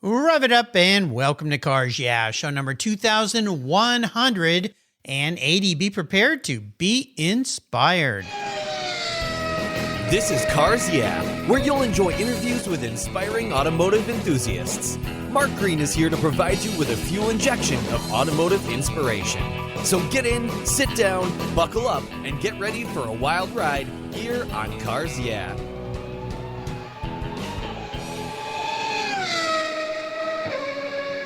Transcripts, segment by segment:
Rev it up and welcome to Cars Yeah, show number 2180. Be prepared to be inspired. This is Cars Yeah, where you'll enjoy interviews with inspiring automotive enthusiasts. Mark Green is here to provide you with a fuel injection of automotive inspiration. So get in, sit down, buckle up, and get ready for a wild ride here on Cars Yeah.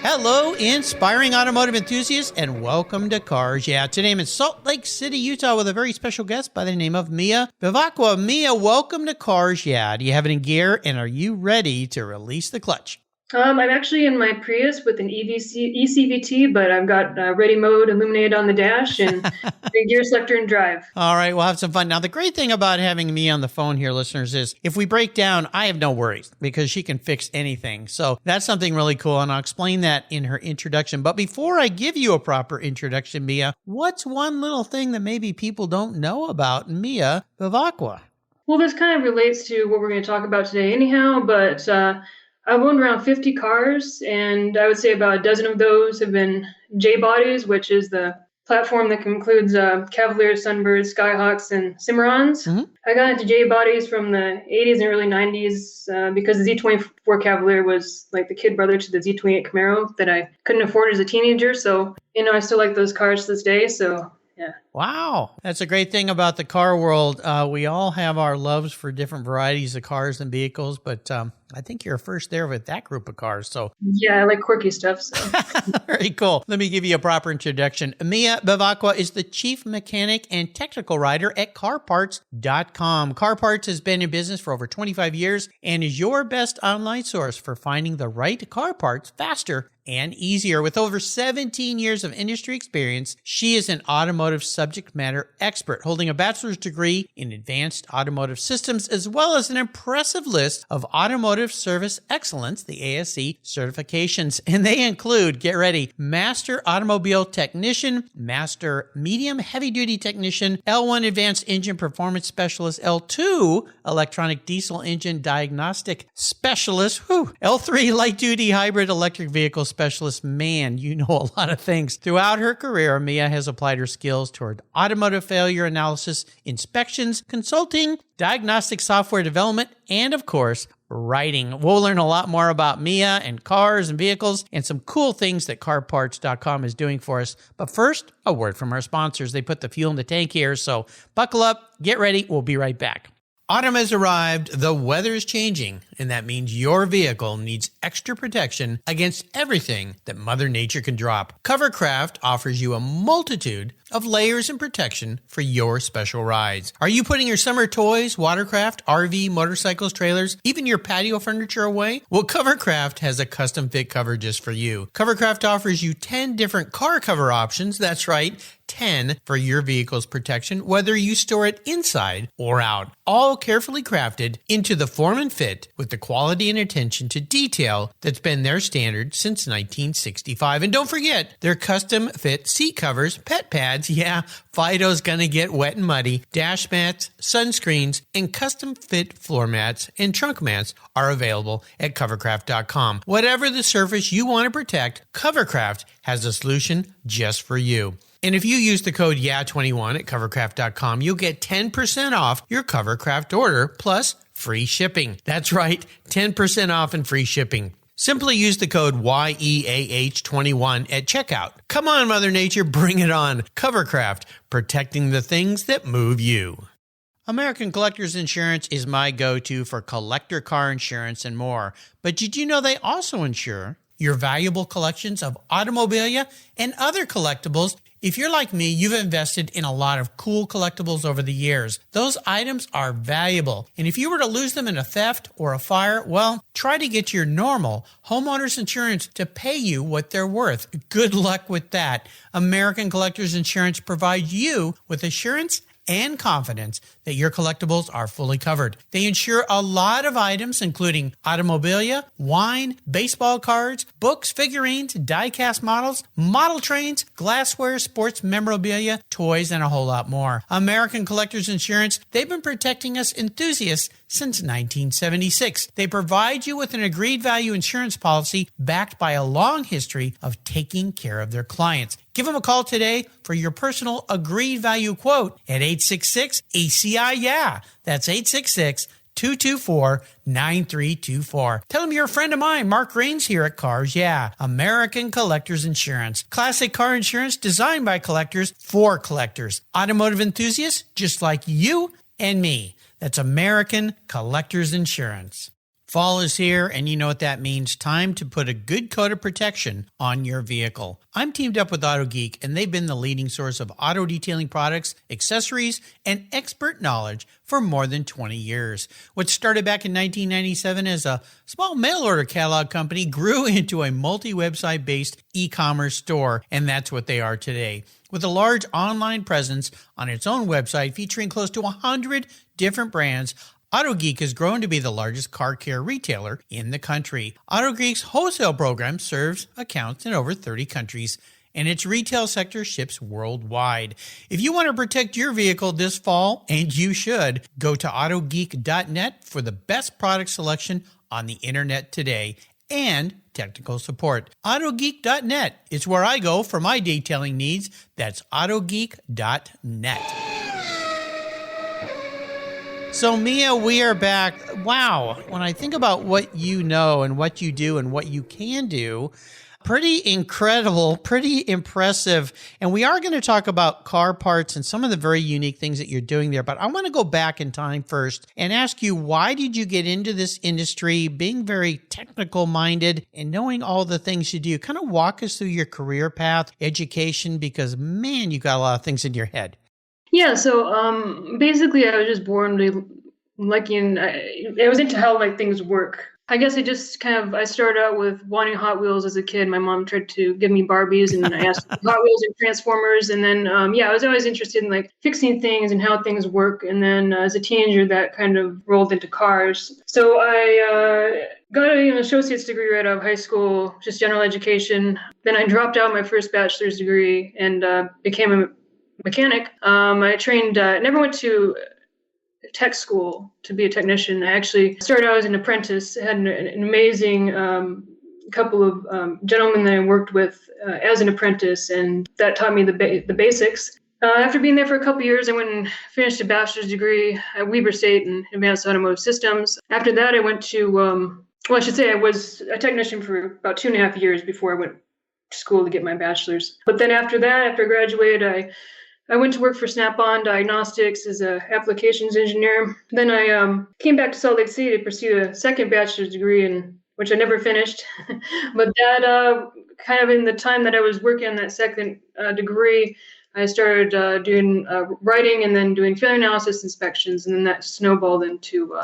Hello, inspiring automotive enthusiasts, and welcome to Cars Yeah. Today I'm in Salt Lake City, Utah, with a very special guest by the name of Mia Vivaca. Mia, welcome to Cars Yeah. Do you have it in gear, and are you ready to release the clutch? I'm actually in my Prius with an ECVT, but I've got ready mode illuminated on the dash and the gear selector and drive. All right, we'll have some fun. Now, the great thing about having me on the phone here, listeners, is if we break down, I have no worries because she can fix anything. So that's something really cool, and I'll explain that in her introduction. But before I give you a proper introduction, Mia, what's one little thing that maybe people don't know about Mia Vivaca? Well, this kind of relates to what we're going to talk about today anyhow, but I've owned around 50 cars, and I would say about a dozen of those have been J-bodies, which is the platform that includes Cavaliers, Sunbirds, Skyhawks, and Cimarrons. Mm-hmm. I got into J-bodies from the 80s and early 90s because the Z24 Cavalier was like the kid brother to the Z28 Camaro that I couldn't afford as a teenager. So, I still like those cars to this day. So, yeah. Wow. That's a great thing about the car world. We all have our loves for different varieties of cars and vehicles, but I think you're first there with that group of cars. So yeah, I like quirky stuff. So. Very cool. Let me give you a proper introduction. Mia Vivaca is the chief mechanic and technical writer at CarParts.com. CarParts has been in business for over 25 years and is your best online source for finding the right car parts faster and easier. With over 17 years of industry experience, she is an automotive subject matter expert, holding a bachelor's degree in advanced automotive systems, as well as an impressive list of automotive service excellence, the ASE certifications. And they include, get ready, Master Automobile Technician, Master Medium Heavy Duty Technician, L1 Advanced Engine Performance Specialist, L2 Electronic Diesel Engine Diagnostic Specialist, L3 Light Duty Hybrid Electric Vehicle Specialist. Man, you know a lot of things. Throughout her career, Mia has applied her skills toward automotive failure analysis, inspections, consulting, diagnostic software development, and of course, writing. We'll learn a lot more about Mia and cars and vehicles and some cool things that CarParts.com is doing for us. But first, a word from our sponsors. They put the fuel in the tank here, so buckle up, get ready, we'll be right back. Autumn has arrived, the weather is changing, and that means your vehicle needs extra protection against everything that Mother Nature can drop. Covercraft offers you a multitude of layers and protection for your special rides. Are you putting your summer toys, watercraft, RV, motorcycles, trailers, even your patio furniture away? Well, Covercraft has a custom fit cover just for you. Covercraft offers you 10 different car cover options. That's right, 10 for your vehicle's protection, whether you store it inside or out. All carefully crafted into the form and fit with the quality and attention to detail that's been their standard since 1965. And don't forget their custom fit seat covers, pet pads, yeah, Fido's gonna get wet and muddy, dash mats, sunscreens, and custom fit floor mats and trunk mats are available at Covercraft.com. Whatever the surface you want to protect, Covercraft has a solution just for you. And if you use the code YEAH21 at Covercraft.com, you'll get 10% off your Covercraft order plus free shipping. That's right, 10% off and free shipping. Simply use the code YEAH21 at checkout. Come on, Mother Nature, bring it on. Covercraft, protecting the things that move you. American Collectors Insurance is my go-to for collector car insurance and more. But did you know they also insure your valuable collections of automobilia and other collectibles? If you're like me, you've invested in a lot of cool collectibles over the years. Those items are valuable. And if you were to lose them in a theft or a fire, well, try to get your normal homeowner's insurance to pay you what they're worth. Good luck with that. American Collectors Insurance provides you with assurance and confidence that your collectibles are fully covered. They insure a lot of items, including automobilia, wine, baseball cards, books, figurines, die-cast models, model trains, glassware, sports memorabilia, toys, and a whole lot more. American Collectors Insurance, they've been protecting us enthusiasts since 1976. They provide you with an agreed value insurance policy backed by a long history of taking care of their clients. Give them a call today for your personal agreed value quote at 866-ACI-YEAH. That's 866-224-9324. Tell them you're a friend of mine, Mark Rains here at Cars Yeah, American Collectors Insurance. Classic car insurance designed by collectors for collectors. Automotive enthusiasts just like you and me. That's American Collectors Insurance. Fall is here, and you know what that means. Time to put a good coat of protection on your vehicle. I'm teamed up with AutoGeek, and they've been the leading source of auto detailing products, accessories, and expert knowledge for more than 20 years. What started back in 1997 as a small mail-order catalog company grew into a multi-website-based e-commerce store, and that's what they are today. With a large online presence on its own website featuring close to 100 different brands, AutoGeek has grown to be the largest car care retailer in the country. AutoGeek's wholesale program serves accounts in over 30 countries, and its retail sector ships worldwide. If you want to protect your vehicle this fall, and you should, go to autogeek.net for the best product selection on the internet today and technical support. AutoGeek.net is where I go for my detailing needs. That's autogeek.net. So, Mia, we are back. Wow. When I think about what you know and what you do and what you can do, pretty incredible, pretty impressive. And we are going to talk about car parts and some of the very unique things that you're doing there. But I want to go back in time first and ask you, why did you get into this industry, being very technical minded and knowing all the things you do? Kind of walk us through your career path, education, because, man, you got a lot of things in your head. Yeah, so basically I was just born to liking, I was into how like things work. I guess I started out with wanting Hot Wheels as a kid. My mom tried to give me Barbies and I asked Hot Wheels and Transformers. And then, I was always interested in like fixing things and how things work. And then as a teenager, that kind of rolled into cars. So I got an associate's degree right out of high school, just general education. Then I dropped out my first bachelor's degree and became a mechanic. I trained, never went to tech school to be a technician. I actually started out as an apprentice. I had an amazing couple of gentlemen that I worked with as an apprentice, and that taught me the basics. After being there for a couple of years, I went and finished a bachelor's degree at Weber State in advanced automotive systems. After that, I went to, I was a technician for about 2.5 years before I went to school to get my bachelor's. But then after I graduated, I went to work for Snap-on Diagnostics as an applications engineer. Then I came back to Salt Lake City to pursue a second bachelor's degree, which I never finished. But that kind of in the time that I was working on that second degree, I started doing writing and then doing failure analysis inspections, and then that snowballed into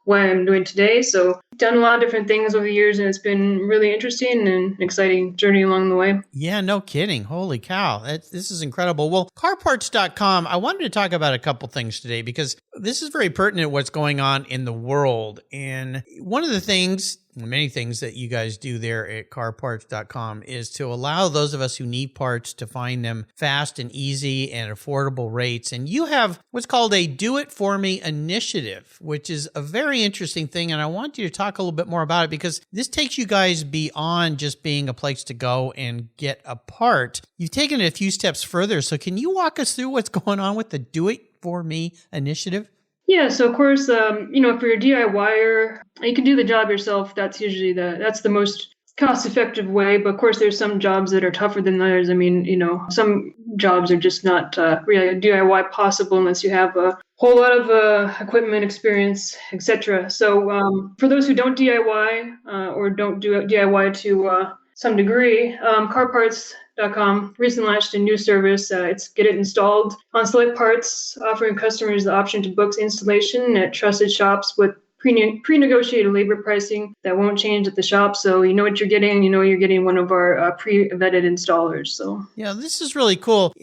what I'm doing today. So done a lot of different things over the years, and it's been really interesting and an exciting journey along the way. Yeah, no kidding. Holy cow. This is incredible. Well, carparts.com, I wanted to talk about a couple things today because this is very pertinent what's going on in the world. And one of the things, many things that you guys do there at carparts.com is to allow those of us who need parts to find them fast and easy and affordable rates. And you have what's called a Do It For Me initiative, which is a very interesting thing. And I want you to talk a little bit more about it because this takes you guys beyond just being a place to go and get a part. You've taken it a few steps further. So can you walk us through what's going on with the Do It For Me initiative? Yeah, so of course, if you're a DIYer, you can do the job yourself. That's usually the most cost-effective way. But of course, there's some jobs that are tougher than others. I mean, some jobs are just not really DIY possible unless you have a whole lot of equipment, experience, etc. So for those who don't DIY or don't do DIY to some degree, carparts.com recently launched a new service. It's Get It Installed on select parts, offering customers the option to book installation at trusted shops with pre-negotiated labor pricing that won't change at the shop. So you know what you're getting. You're getting one of our pre-vetted installers. So yeah, this is really cool.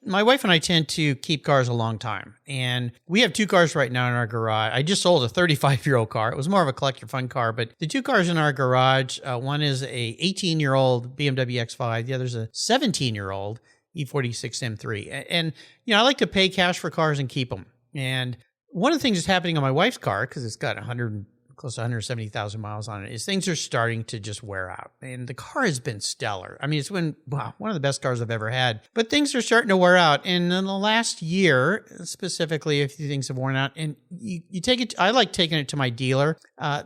my wife and I tend to keep cars a long time. And we have two cars right now in our garage. I just sold a 35-year-old car. It was more of a collector fun car, but the two cars in our garage, one is a 18-year-old BMW X5. The other's a 17-year-old E46 M3. And, I like to pay cash for cars and keep them. And one of the things that's happening on my wife's car, because it's got close to 170,000 miles on it, is things are starting to just wear out. And the car has been stellar. I mean, it's been, one of the best cars I've ever had. But things are starting to wear out. And in the last year, specifically, a few things have worn out. And you take it, I like taking it to my dealer.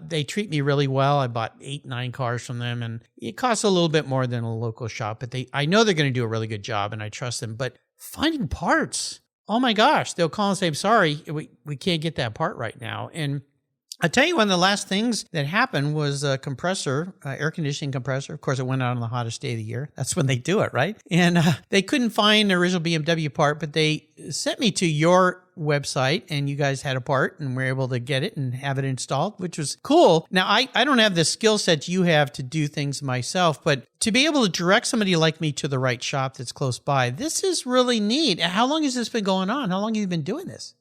They treat me really well. I bought 9 cars from them. And it costs a little bit more than a local shop. But I know they're going to do a really good job, and I trust them. But finding parts, oh my gosh, they'll call and say, I'm sorry, we can't get that part right now. And I'll tell you, one of the last things that happened was a compressor, air conditioning compressor. Of course, it went out on the hottest day of the year. That's when they do it, right? And they couldn't find the original BMW part, but they sent me to your website, and you guys had a part, and we're able to get it and have it installed, which was cool. Now, I don't have the skill set you have to do things myself, but to be able to direct somebody like me to the right shop that's close by, this is really neat. How long has this been going on? How long have you been doing this?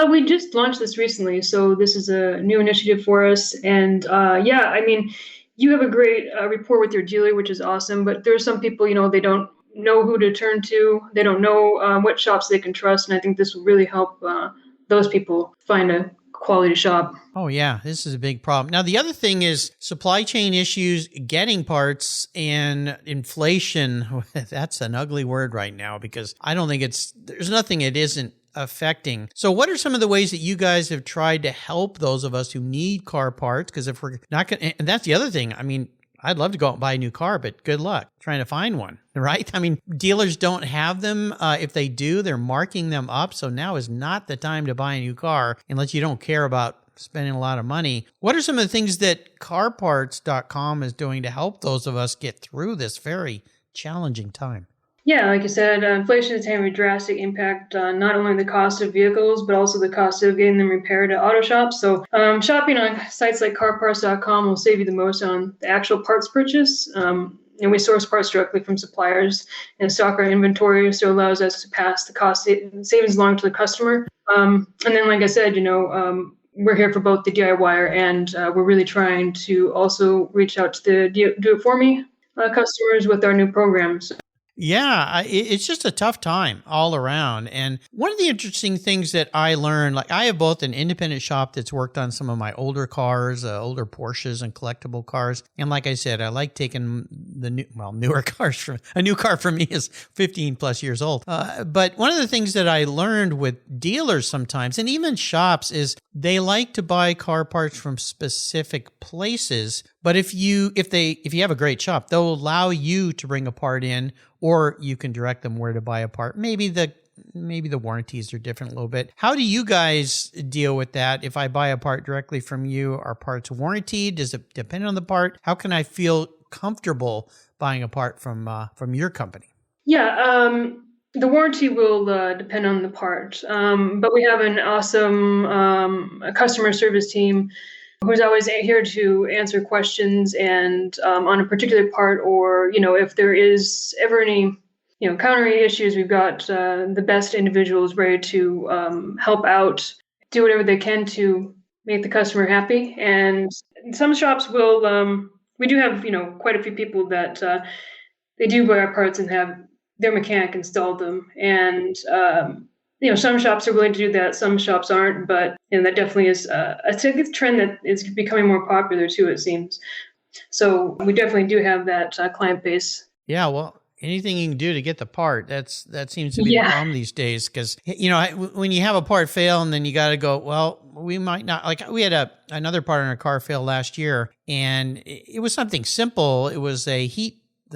We just launched this recently, so this is a new initiative for us. And you have a great rapport with your dealer, which is awesome. But there are some people, they don't know who to turn to. They don't know what shops they can trust. And I think this will really help those people find a quality shop. Oh, yeah. This is a big problem. Now, the other thing is supply chain issues, getting parts, and inflation. That's an ugly word right now, because I don't think there's nothing it isn't affecting. So what are some of the ways that you guys have tried to help those of us who need car parts? Because if we're not going to, and that's the other thing. I mean, I'd love to go out and buy a new car, but good luck trying to find one, right? I mean, dealers don't have them. If they do, they're marking them up. So now is not the time to buy a new car unless you don't care about spending a lot of money. What are some of the things that carparts.com is doing to help those of us get through this very challenging time? Yeah, like you said, inflation is having a drastic impact on not only the cost of vehicles, but also the cost of getting them repaired at auto shops. So shopping on sites like carparts.com will save you the most on the actual parts purchase. And we source parts directly from suppliers and stock our inventory, so it allows us to pass the cost savings along to the customer. And then, like I said, we're here for both the DIYer and we're really trying to also reach out to the do-it-for-me customers with our new programs. Yeah, it's just a tough time all around. And one of the interesting things that I learned, like I have both an independent shop that's worked on some of my older cars, older Porsches and collectible cars. And like I said, I like taking the newer cars a new car for me is 15 plus years old. But one of the things that I learned with dealers sometimes, and even shops, is they like to buy car parts from specific places. But if you have a great shop, they'll allow you to bring a part in, or you can direct them where to buy a part. Maybe the warranties are different a little bit. How do you guys deal with that? If I buy a part directly from you, are parts warranted? Does it depend on the part? How can I feel comfortable buying a part from your company? Yeah, the warranty will depend on the part, but we have an awesome customer service team who's always here to answer questions and on a particular part, or, if there is ever any, countering issues, we've got the best individuals ready to help out, do whatever they can to make the customer happy. And some shops will, we do have, quite a few people that they do buy our parts and have their mechanic install them. And, some shops are willing to do that. Some shops aren't, but that definitely is a trend that is becoming more popular too, it seems. So we definitely do have that client base. Yeah, well, anything you can do to get the part, that seems to be the problem these days. Because, when you have a part fail and then you got to go, well, we might not, like we had another part in our car fail last year, and it was something simple. It was the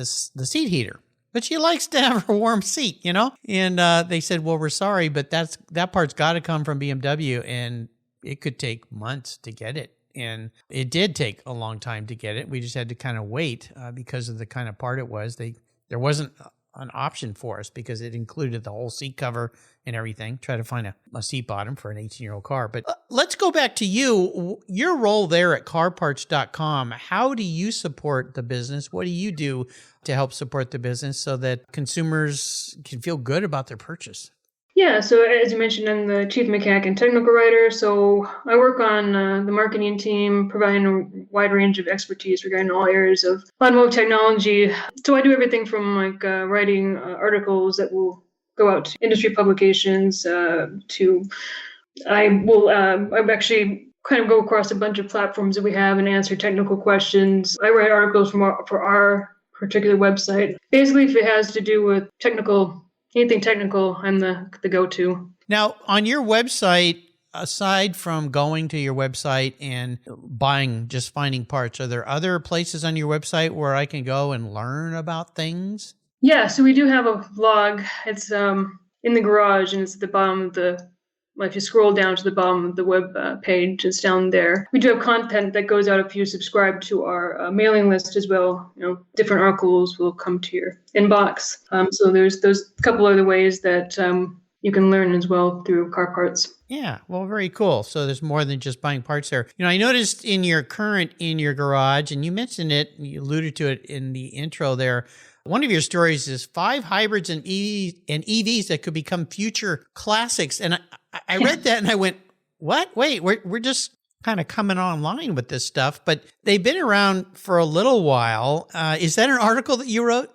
seat heater. But she likes to have her warm seat, And they said, well, we're sorry, but that part's got to come from BMW, and it could take months to get it. And it did take a long time to get it. We just had to kind of wait because of the kind of part it was. There wasn't an option for us because it included the whole seat cover and everything. Try to find a seat bottom for an 18-year-old car. But let's go back to you. Your role there at carparts.com. How do you support the business? What do you do to help support the business so that consumers can feel good about their purchase? Yeah, so as you mentioned, I'm the chief mechanic and technical writer. So I work on the marketing team, providing a wide range of expertise regarding all areas of automotive technology. So I do everything from writing articles that will go out to industry publications to I've actually kind of go across a bunch of platforms that we have and answer technical questions. I write articles for our particular website. Basically, if it has to do with anything technical, I'm the go-to. Now, on your website, aside from going to your website and finding parts, are there other places on your website where I can go and learn about things? Yeah, so we do have a blog. It's in the garage, and it's at the bottom of if you scroll down to the bottom of the web page, it's down there. We do have content that goes out if you subscribe to our mailing list as well. Different articles will come to your inbox. So there's a couple other ways that you can learn as well through Car Parts. Yeah, well, very cool. So there's more than just buying parts there. I noticed in your garage, and you mentioned it, you alluded to it in the intro there, one of your stories is 5 hybrids and EVs that could become future classics. And I read that and I went, what? Wait, we're just kind of coming online with this stuff, but they've been around for a little while. Is that an article that you wrote?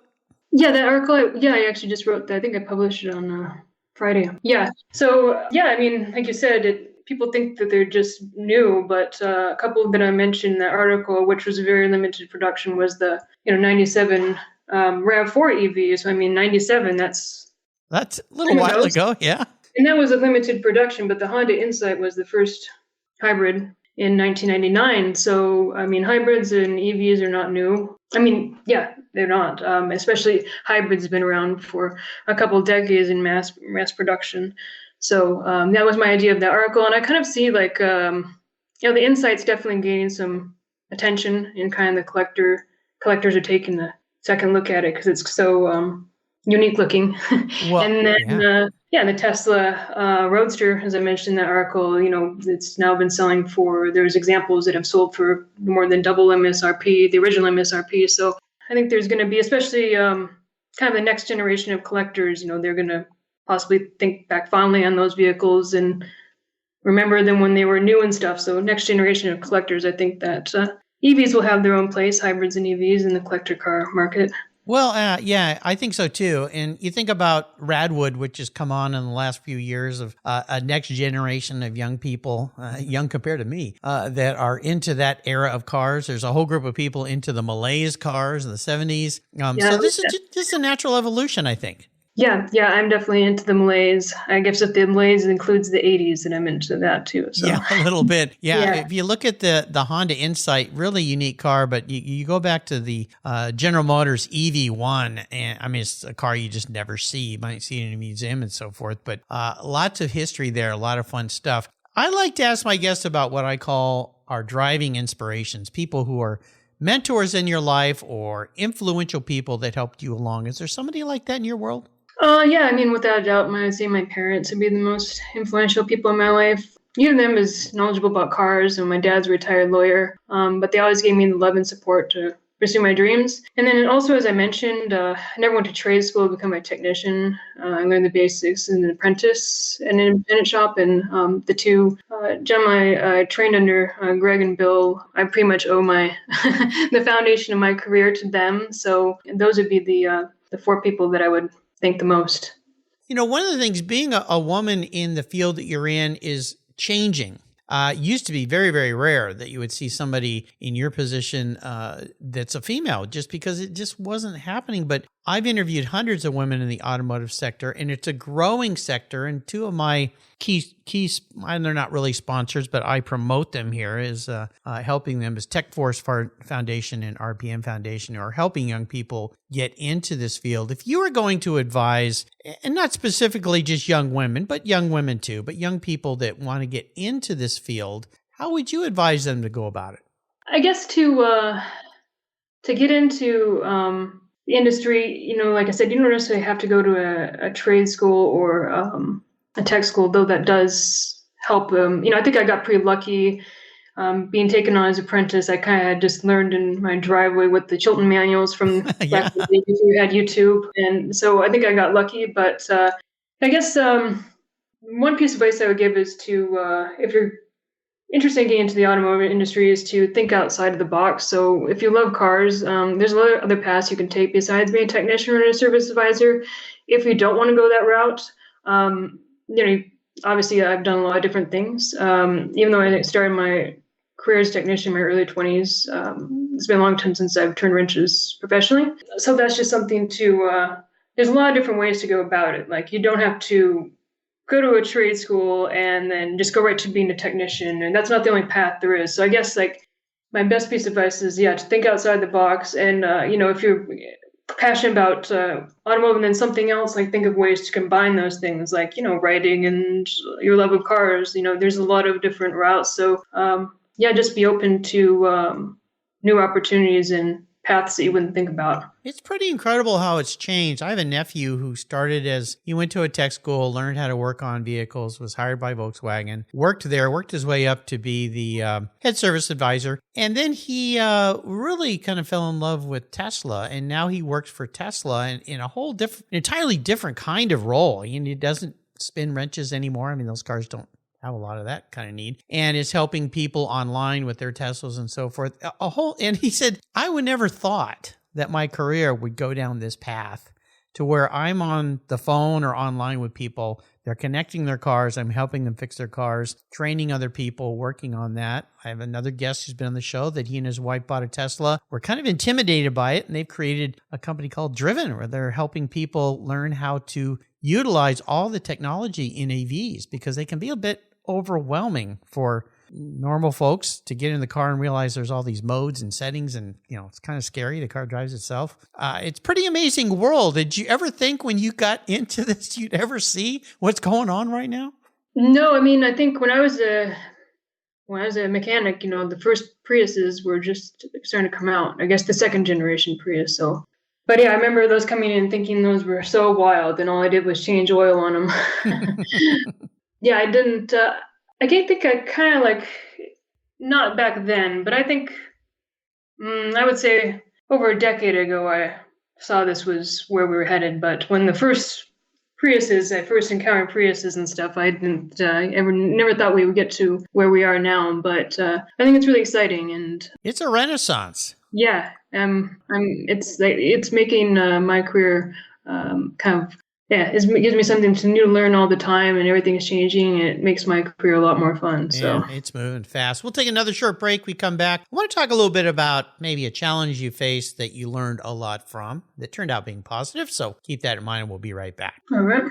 Yeah, that article, I actually just wrote that. I think I published it on Friday. Yeah. So, I mean, like you said, people think that they're just new, but a couple that I mentioned in that article, which was a very limited production, was the 97 RAV4 EV. So, I mean, 97, that's a little while ago. Yeah. And that was a limited production, but the Honda Insight was the first hybrid in 1999. So, I mean, hybrids and EVs are not new. I mean, yeah, they're not. Especially hybrids have been around for a couple of decades in mass production. So that was my idea of that article. And I kind of see the Insight's definitely gaining some attention, and kind of the collectors are taking the second look at it because it's so unique looking. Well, and then, the Tesla Roadster, as I mentioned in that article, it's now been selling there's examples that have sold for more than double MSRP, the original MSRP. So I think there's going to be, especially kind of the next generation of collectors, they're going to possibly think back fondly on those vehicles and remember them when they were new and stuff. So next generation of collectors, I think that EVs will have their own place, hybrids and EVs in the collector car market. Well, yeah, I think so too. And you think about Radwood, which has come on in the last few years of a next generation of young people, young compared to me, that are into that era of cars. There's a whole group of people into the Malaise cars in the 70s. So this is just a natural evolution, I think. Yeah, I'm definitely into the Malaise. I guess if the Malaise includes the 80s, then I'm into that too. So. Yeah, a little bit. Yeah, if you look at the Honda Insight, really unique car, but you go back to the General Motors EV1, and I mean, it's a car you just never see. You might see it in a museum and so forth, but lots of history there, a lot of fun stuff. I like to ask my guests about what I call our driving inspirations, people who are mentors in your life or influential people that helped you along. Is there somebody like that in your world? Yeah, I mean, without a doubt, I would say my parents would be the most influential people in my life. Neither of them is knowledgeable about cars, and my dad's a retired lawyer, but they always gave me the love and support to pursue my dreams. And then also, as I mentioned, I never went to trade school to become a technician. I learned the basics in an apprentice and an independent shop, and the two gentlemen I trained under, Greg and Bill, I pretty much owe the foundation of my career to them. So those would be the 4 people that I would thank the most. One of the things, being a woman in the field that you're in is changing. Used to be very, very rare that you would see somebody in your position that's a female, just because it just wasn't happening. But I've interviewed hundreds of women in the automotive sector, and it's a growing sector. And 2 of my key, and they're not really sponsors, but I promote them here, is helping them is Tech Force Foundation and RPM Foundation, who are helping young people get into this field. If you were going to advise, and not specifically just young women, but young women too, but young people that want to get into this field, how would you advise them to go about it? I guess to get into the industry, like I said, you don't necessarily have to go to a trade school or a tech school, though that does help. I think I got pretty lucky being taken on as apprentice. I kind of just learned in my driveway with the Chilton manuals from Yeah. back in the day before you had YouTube. And so I think I got lucky. But I guess one piece of advice I would give is to, if you're interested in getting into the automotive industry, is to think outside of the box. So if you love cars, there's a lot of other paths you can take besides being a technician or a service advisor. If you don't want to go that route, obviously I've done a lot of different things. Even though I started my career as a technician in my early 20s, it's been a long time since I've turned wrenches professionally. So that's just something there's a lot of different ways to go about it. Like, you don't have to go to a trade school and then just go right to being a technician. And that's not the only path there is. So I guess like my best piece of advice is, to think outside the box. And, if you're passionate about automotive and then something else, like, think of ways to combine those things, like, writing and your love of cars. There's a lot of different routes. So, just be open to new opportunities and paths that you wouldn't think about. It's pretty incredible how it's changed. I have a nephew who started he went to a tech school, learned how to work on vehicles, was hired by Volkswagen, worked his way up to be the head service advisor. And then he really kind of fell in love with Tesla. And now he works for Tesla in a whole entirely different kind of role. He doesn't spin wrenches anymore. I mean, those cars don't have a lot of that kind of need, and is helping people online with their Teslas and so forth. And he said, I would never thought that my career would go down this path to where I'm on the phone or online with people. They're connecting their cars. I'm helping them fix their cars, training other people, working on that. I have another guest who's been on the show that he and his wife bought a Tesla. We're kind of intimidated by it, and they've created a company called Driven, where they're helping people learn how to utilize all the technology in AVs, because they can be a bit overwhelming for normal folks to get in the car and realize there's all these modes and settings, and it's kind of scary. The car drives itself. It's pretty amazing world. Did you ever think when you got into this you'd ever see what's going on right now? No, I mean, I think when I was a mechanic, the first Priuses were just starting to come out. I guess the second generation Prius. So, but yeah, I remember those coming in thinking those were so wild, and all I did was change oil on them. Yeah, I didn't. I think I kind of like, not back then, but I think I would say over a decade ago, I saw this was where we were headed. But when the first Priuses, I first encountered Priuses and stuff, I didn't never thought we would get to where we are now. But I think it's really exciting, and it's a renaissance. Yeah, it's making my career kind of. Yeah, it gives me something new to learn all the time, and everything is changing, and it makes my career a lot more fun. So yeah, it's moving fast. We'll take another short break. We come back. I want to talk a little bit about maybe a challenge you faced that you learned a lot from that turned out being positive. So keep that in mind, and we'll be right back. All right.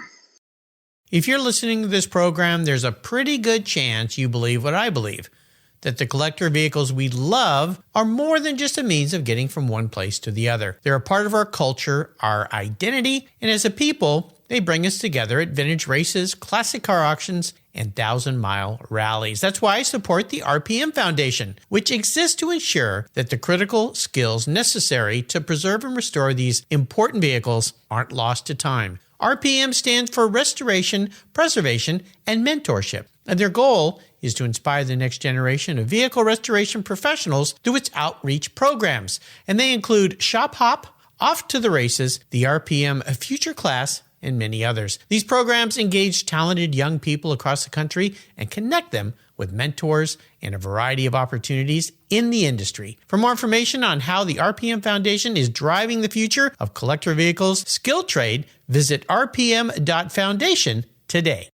If you're listening to this program, there's a pretty good chance you believe what I believe, that the collector vehicles we love are more than just a means of getting from one place to the other. They're a part of our culture, our identity, and as a people, they bring us together at vintage races, classic car auctions, and 1,000-mile rallies. That's why I support the RPM Foundation, which exists to ensure that the critical skills necessary to preserve and restore these important vehicles aren't lost to time. RPM stands for Restoration, Preservation, and Mentorship, and their goal is to inspire the next generation of vehicle restoration professionals through its outreach programs. And they include Shop Hop, Off to the Races, the RPM Future Class, and many others. These programs engage talented young people across the country and connect them with mentors and a variety of opportunities in the industry. For more information on how the RPM Foundation is driving the future of collector vehicles skilled trade, visit rpm.foundation today.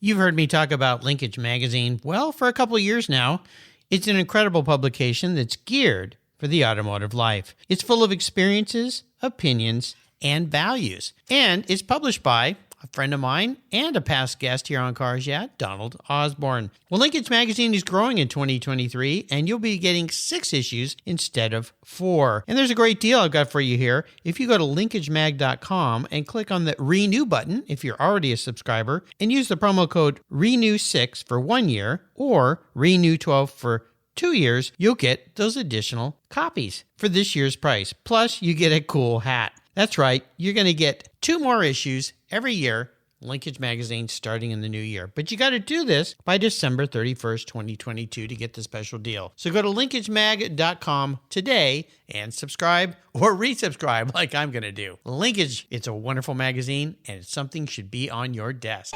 You've heard me talk about Linkage Magazine, well, for a couple of years now. It's an incredible publication that's geared for the automotive life. It's full of experiences, opinions, and values. And it's published by a friend of mine and a past guest here on Cars Yeah, Donald Osborne. Well, Linkage Magazine is growing in 2023, and you'll be getting 6 issues instead of 4. And there's a great deal I've got for you here. If you go to linkagemag.com and click on the Renew button, if you're already a subscriber, and use the promo code RENEW6 for 1 year, or RENEW12 for 2 years, you'll get those additional copies for this year's price. Plus, you get a cool hat. That's right, you're going to get 2 more issues every year, Linkage Magazine, starting in the new year. But you got to do this by December 31st, 2022 to get the special deal. So go to linkagemag.com today and subscribe or resubscribe like I'm going to do. Linkage, it's a wonderful magazine and it's something should be on your desk.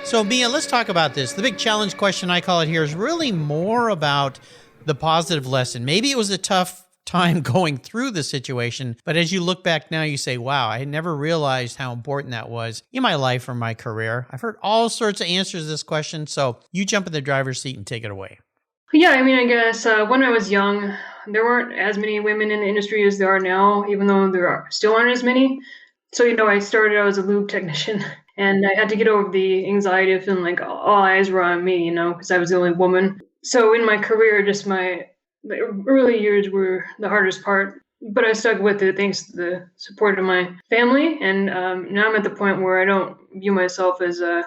So Mia, let's talk about this. The big challenge question, I call it here, is really more about the positive lesson. Maybe it was a tough time going through the situation, but as you look back now, you say, wow, I had never realized how important that was in my life or my career. I've heard all sorts of answers to this question, so you jump in the driver's seat and take it away. Yeah, I mean, I guess when I was young, there weren't as many women in the industry as there are now, even though still aren't as many. So, I started out as a lube technician, and I had to get over the anxiety of feeling like all eyes were on me, because I was the only woman. So in my career, just the early years were the hardest part, but I stuck with it thanks to the support of my family. And now I'm at the point where I don't view myself as a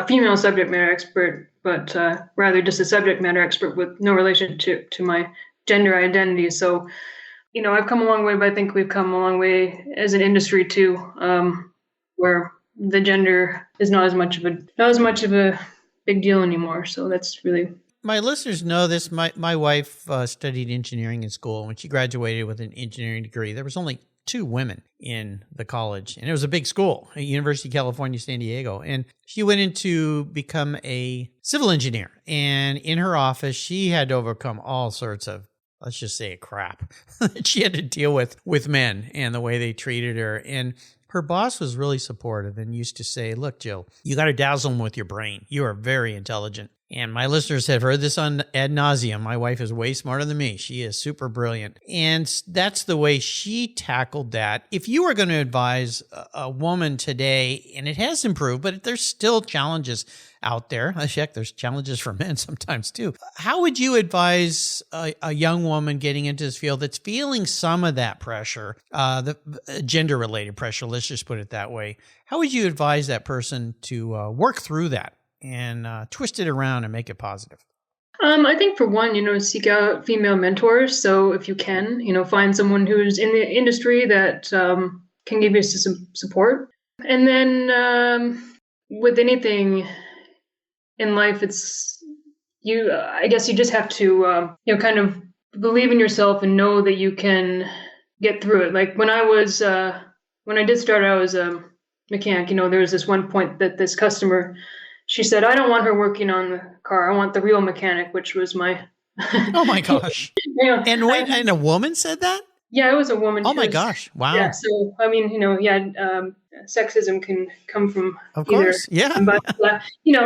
female subject matter expert, but rather just a subject matter expert with no relationship to my gender identity. So, I've come a long way, but I think we've come a long way as an industry too, where the gender is not as much of a big deal anymore. So that's really. My listeners know this. My wife studied engineering in school. When she graduated with an engineering degree, there was only 2 women in the college, and it was a big school, at University of California, San Diego. And she went in to become a civil engineer. And in her office, she had to overcome all sorts of, let's just say, crap that she had to deal with men and the way they treated her. And her boss was really supportive and used to say, look, Jill, you got to dazzle them with your brain. You are very intelligent. And my listeners have heard this on ad nauseum. My wife is way smarter than me. She is super brilliant. And that's the way she tackled that. If you were going to advise a woman today, and it has improved, but there's still challenges out there. Heck, there's challenges for men sometimes too. How would you advise a young woman getting into this field that's feeling some of that pressure, the gender-related pressure, let's just put it that way? How would you advise that person to work through that and twist it around and make it positive? I think for one, seek out female mentors. So if you can, find someone who's in the industry that can give you some support. And then with anything in life, I guess you just have to, kind of believe in yourself and know that you can get through it. Like when I did start out as a mechanic, there was this one point that this customer, she said, I don't want her working on the car. I want the real mechanic, which was my. Oh my gosh. And a woman said that? Yeah, it was a woman. Oh my gosh. Wow. Yeah. So, I mean, sexism can come from of course. Either. Yeah. But, I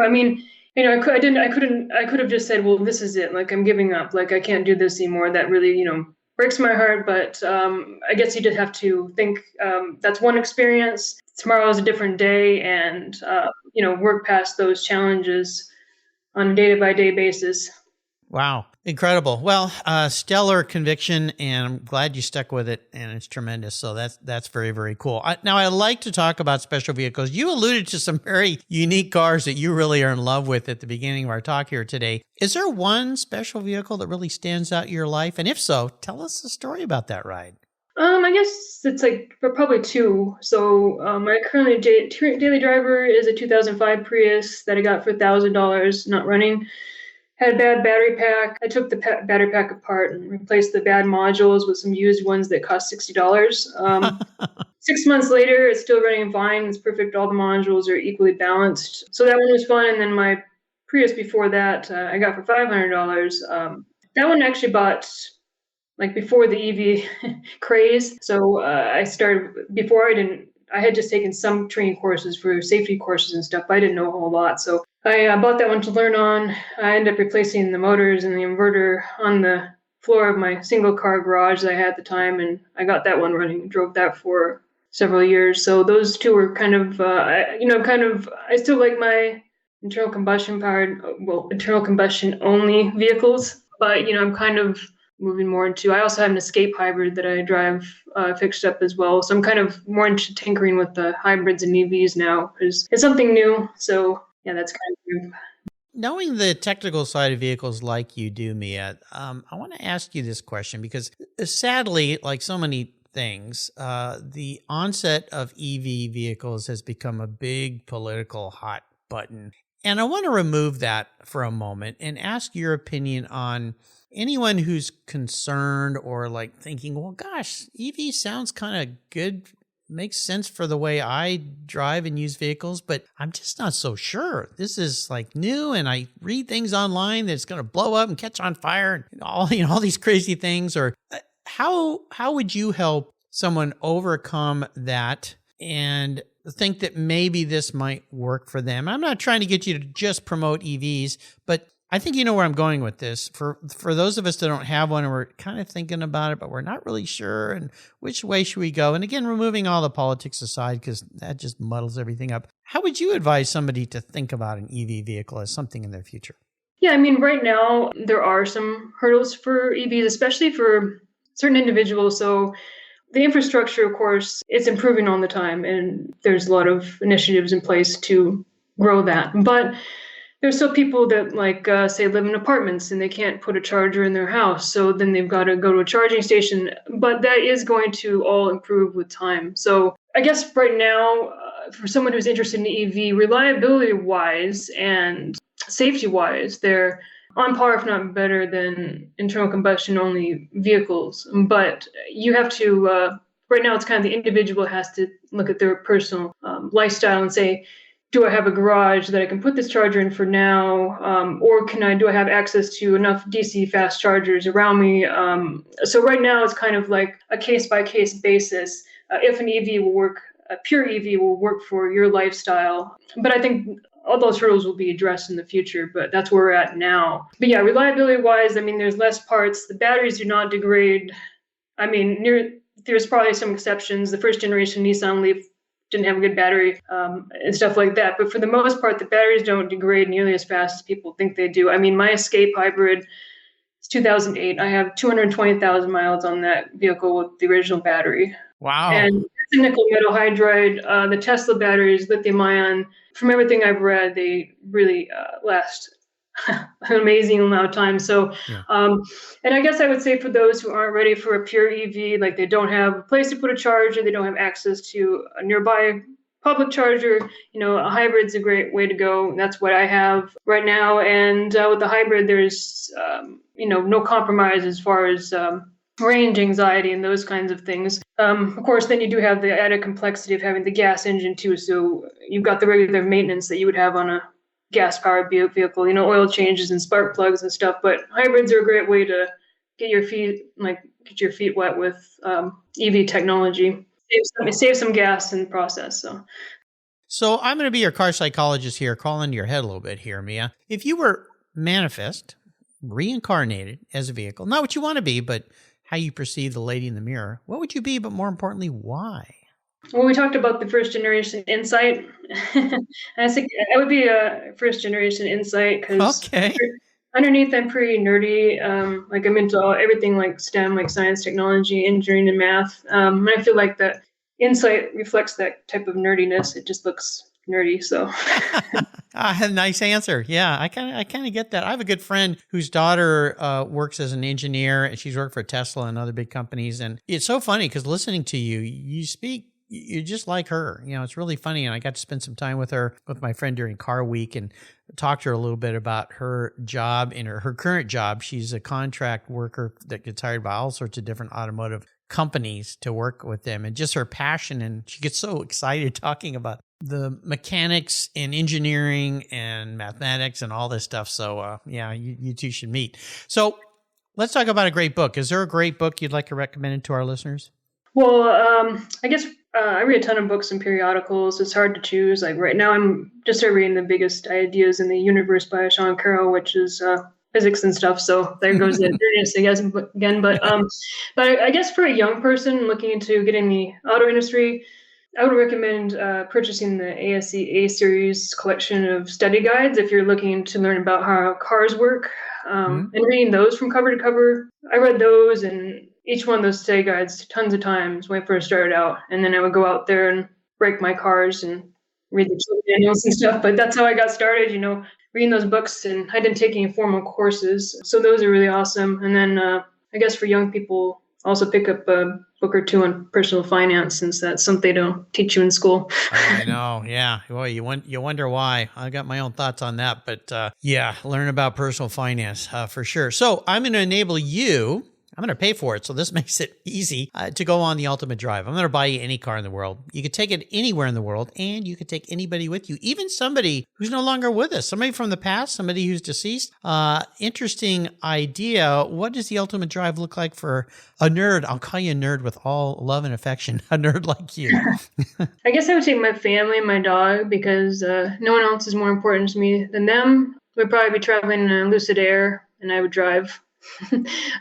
mean, I could have just said, well, this is it. Like, I'm giving up. Like, I can't do this anymore. That really, breaks my heart. But I guess you just have to think that's one experience. Tomorrow is a different day, and work past those challenges on a day-by-day basis. Wow. Incredible. Well, stellar conviction, and I'm glad you stuck with it, and it's tremendous. So that's very, very cool. Now, I like to talk about special vehicles. You alluded to some very unique cars that you really are in love with at the beginning of our talk here today. Is there one special vehicle that really stands out in your life? And if so, tell us the story about that ride. I guess it's probably 2. So my currently daily driver is a 2005 Prius that I got for $1,000, not running. Had a bad battery pack. I took the battery pack apart and replaced the bad modules with some used ones that cost $60. 6 months later, it's still running fine. It's perfect. All the modules are equally balanced. So that one was fun. And then my Prius before that, I got for $500. That one actually bought before the EV craze. So I had just taken some training courses for safety courses and stuff, but I didn't know a whole lot. So I bought that one to learn on. I ended up replacing the motors and the inverter on the floor of my single car garage that I had at the time. And I got that one running, drove that for several years. So those 2 were kind of, I still like my internal combustion only vehicles, but, I'm kind of moving more into, I also have an Escape hybrid that I drive fixed up as well. So I'm kind of more into tinkering with the hybrids and EVs now because it's something new. So yeah, that's kind of. Knowing the technical side of vehicles like you do, Mia, I want to ask you this question because sadly, like so many things, the onset of EV vehicles has become a big political hot button. And I want to remove that for a moment and ask your opinion on anyone who's concerned or like thinking, well, gosh, EV sounds kind of good, makes sense for the way I drive and use vehicles, but I'm just not so sure. This is like new, and I read things online that it's going to blow up and catch on fire and all these crazy things. Or how would you help someone overcome that and think that maybe this might work for them? I'm not trying to get you to just promote EVs, but I think you know where I'm going with this. For those of us that don't have one and we're kind of thinking about it, but we're not really sure, and which way should we go? And again, removing all the politics aside, because that just muddles everything up. How would you advise somebody to think about an EV vehicle as something in their future? Yeah, I mean, right now there are some hurdles for EVs, especially for certain individuals. So the infrastructure, of course, it's improving all the time, and there's a lot of initiatives in place to grow that. But there's still people that say live in apartments and they can't put a charger in their house. So then they've got to go to a charging station, but that is going to all improve with time. So I guess right now, for someone who's interested in EV, reliability wise and safety wise, they're on par, if not better than internal combustion only vehicles. But you have to, right now it's kind of the individual has to look at their personal lifestyle and say, do I have a garage that I can put this charger in for now? Or do I have access to enough DC fast chargers around me? So right now it's kind of like a case by case basis. If an EV will work, a pure EV will work for your lifestyle. But I think all those hurdles will be addressed in the future, but that's where we're at now. But yeah, reliability wise, I mean, there's less parts. The batteries do not degrade. I mean, there's probably some exceptions. The first generation Nissan Leaf didn't have a good battery and stuff like that. But for the most part, the batteries don't degrade nearly as fast as people think they do. I mean, my Escape Hybrid is 2008. I have 220,000 miles on that vehicle with the original battery. Wow. And it's a nickel metal hydride. The Tesla batteries, lithium ion, from everything I've read, they really last an amazing amount of time. So, Yeah. And I guess I would say for those who aren't ready for a pure EV, like they don't have a place to put a charger, they don't have access to a nearby public charger, a hybrid's a great way to go. That's what I have right now. And with the hybrid, there's, no compromise as far as range anxiety and those kinds of things. Of course, then you do have the added complexity of having the gas engine too. So you've got the regular maintenance that you would have on a gas-powered vehicle, oil changes and spark plugs and stuff. But hybrids are a great way to get your feet wet with EV technology. Save some gas in the process. So I'm going to be your car psychologist here, crawling into your head a little bit here, Mia. If you were manifest, reincarnated as a vehicle, not what you want to be, but how you perceive the lady in the mirror, what would you be? But more importantly, why? Well, we talked about the first generation Insight. I think I would be a first generation Insight because underneath I'm pretty nerdy. Like I'm into everything like STEM, like science, technology, engineering, and math. And I feel like that Insight reflects that type of nerdiness. It just looks nerdy. So. Nice answer. Yeah, I kind of get that. I have a good friend whose daughter works as an engineer, and she's worked for Tesla and other big companies. And it's so funny because listening to you speak, you're just like her. It's really funny. And I got to spend some time with her, with my friend during Car Week, and talk to her a little bit about her job and her current job. She's a contract worker that gets hired by all sorts of different automotive companies to work with them, and just her passion. And she gets so excited talking about the mechanics and engineering and mathematics and all this stuff. So you two should meet. So let's talk about a great book. Is there a great book you'd like to recommend to our listeners? Well, I guess I read a ton of books and periodicals. It's hard to choose. Like right now, I'm just started reading The Biggest Ideas in the Universe by Sean Carroll, which is physics and stuff. So there goes the nerddiness, I guess, again. But I guess for a young person looking into getting the auto industry, I would recommend purchasing the ASE A-Series collection of study guides if you're looking to learn about how cars work, and reading those from cover to cover. I read those and each one of those study guides tons of times when I first started out. And then I would go out there and break my cars and read the manuals and stuff. But that's how I got started, reading those books, and I didn't take any formal courses. So those are really awesome. And then I guess for young people, also pick up a book or two on personal finance, since that's something they don't teach you in school. I know. Yeah. Well, you wonder why. I got my own thoughts on that, but yeah, learn about personal finance for sure. So I'm going to enable you. I'm going to pay for it. So this makes it easy to go on the ultimate drive. I'm going to buy you any car in the world. You could take it anywhere in the world, and you could take anybody with you, even somebody who's no longer with us, somebody from the past, somebody who's deceased. Interesting idea. What does the ultimate drive look like for a nerd? I'll call you a nerd with all love and affection, a nerd like you. I guess I would take my family and my dog, because no one else is more important to me than them. We'd probably be traveling in Lucid Air, and I would drive.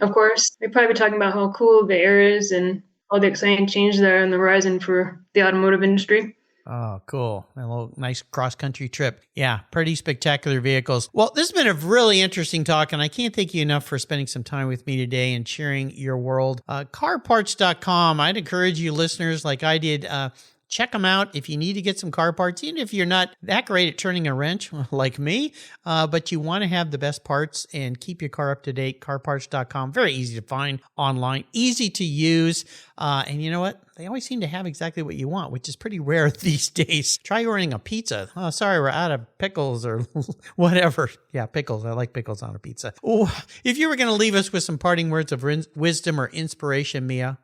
Of course, we'd probably be talking about how cool the air is and all the exciting changes that are on the horizon for the automotive industry. Oh, cool. A little nice cross-country trip. Yeah, pretty spectacular vehicles. Well, this has been a really interesting talk, and I can't thank you enough for spending some time with me today and sharing your world. Carparts.com, I'd encourage you listeners, like I did, check them out if you need to get some car parts, even if you're not that great at turning a wrench like me, but you want to have the best parts and keep your car up to date. Carparts.com, very easy to find online, easy to use. And you know what? They always seem to have exactly what you want, which is pretty rare these days. Try ordering a pizza. Oh, sorry, we're out of pickles or whatever. Yeah, pickles. I like pickles on a pizza. Oh, if you were going to leave us with some parting words of wisdom or inspiration, Mia,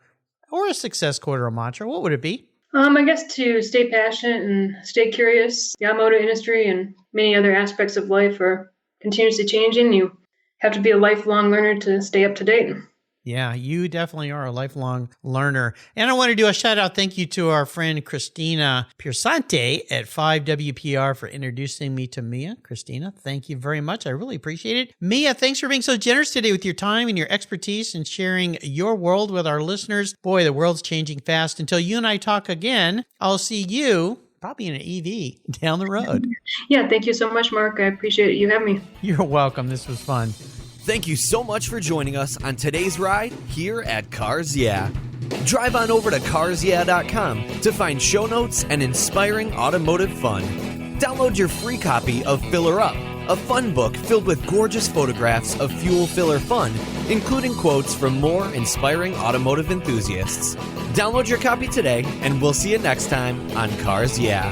or a success quote or a mantra, what would it be? I guess to stay passionate and stay curious. The automotive industry and many other aspects of life are continuously changing. You have to be a lifelong learner to stay up to date. Yeah, you definitely are a lifelong learner. And I want to do a shout out thank you to our friend Christina Piersante at 5WPR for introducing me to Mia. Christina, thank you very much. I really appreciate it. Mia, thanks for being so generous today with your time and your expertise and sharing your world with our listeners. Boy, the world's changing fast. Until you and I talk again, I'll see you probably in an EV down the road. Yeah, thank you so much, Mark. I appreciate you having me. You're welcome. This was fun. Thank you so much for joining us on today's ride here at Cars Yeah. Drive on over to carsyeah.com to find show notes and inspiring automotive fun. Download your free copy of Filler Up, a fun book filled with gorgeous photographs of fuel filler fun, including quotes from more inspiring automotive enthusiasts. Download your copy today, and we'll see you next time on Cars Yeah.